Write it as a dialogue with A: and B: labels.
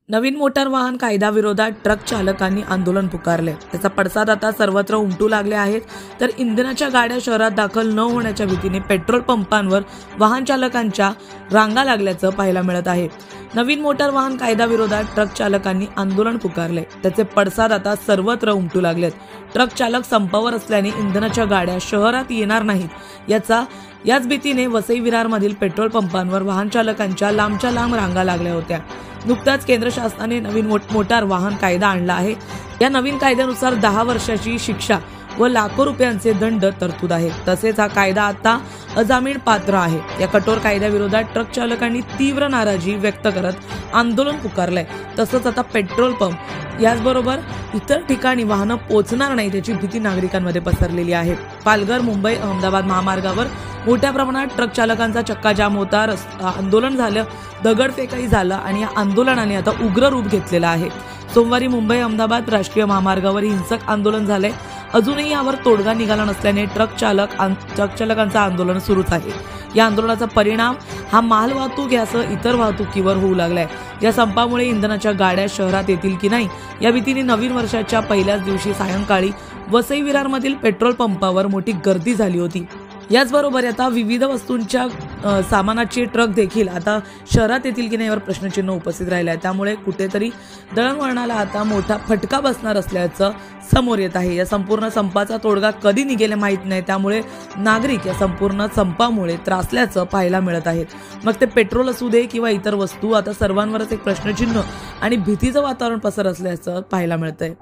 A: नवीन motor वाहन कायद्याविरोधात truck चालकांनी आंदोलन पुकारले। त्याचा पडसाद आता सर्वत्र उमटू लागले आहेत। तर इंधनाच्या गाड्या शहरात दाखल न होण्याच्या भीतीने पेट्रोल पंपांवर वाहन चालकांच्या रांगा लागल्याचं पाहायला मिळत आहे। नवीन मोटार वाहन कायद्याविरोधात ट्रक चालकांनी आंदोलन पुकारले। त्याचे पडसाद आता सर्वत्र उमटू लागलेत। ट्रक चालक संपावर असल्याने इंधनाच्या गाड्या शहरात येणार नाहीत याच भीतीने वसई विरारमधील पेट्रोल पंपांवर वाहन चालकांच्या लांबच्या लांब रांगा लागल्या होत्या। नुकताच केंद्र शासनाने नवीन मोटार वाहन कायदा आणला आहे। या नवीन कायद्यानुसार 10 वर्षाची शिक्षा व लाखो रुपयांचे दंड तरतूद आहे। तसेच हा कायदा आता अजामीन पात्र आहे। या कठोर कायद्याविरोधात ट्रक चालकांनी तीव्र नाराजी व्यक्त करत आंदोलन पुकारलंय। तसंच आता पेट्रोल पंप याचबरोबर इतर ठिकाणी वाहनं पोहोचणार नाही याची भीती नागरिकांमध्ये पसरलेली आहे। पालघर, मुंबई, अहमदाबाद महामार्गावर मोठ्या प्रमाणात ट्रक चालकांचा चक्काजाम होता, आंदोलन झालं, दगडफेकही झालं आणि या आंदोलनाने आता उग्र रूप घेतलेलं आहे। सोमवारी मुंबई अहमदाबाद राष्ट्रीय महामार्गावर हिंसक आंदोलन झाले। अजूनही यावर तोडगा निघाला नसल्याने ट्रक चालकांचं आंदोलन सुरूच आहे। या आंदोलनाचा परिणाम हा मालवाहतूक यासह इतर वाहतुकीवर होऊ लागलाय। या संपामुळे इंधनाच्या गाड्या शहरात येतील की नाही या भीतीने नवीन वर्षाच्या पहिल्याच दिवशी सायंकाळी वसई विरारमधील पेट्रोल पंपावर मोठी गर्दी झाली होती। याचबरोबर आता विविध वस्तूंच्या सामानाचे ट्रक देखील आता शहरात येतील की नाही यावर प्रश्नचिन्ह उपस्थित राहिले आहे। त्यामुळे कुठेतरी दळणवळणाला आता मोठा फटका बसणार असल्याचं समोर येत आहे। या संपूर्ण संपाचा तोडगा कधी निघेल माहीत नाही। त्यामुळे नागरिक या संपूर्ण संपामुळे त्रासल्याचं पाहायला मिळत आहे। मग ते पेट्रोल असू दे किंवा इतर वस्तू, आता सर्वांवरच एक प्रश्नचिन्ह आणि भीतीचं वातावरण पसरत असल्याचं पाहायला मिळतंय।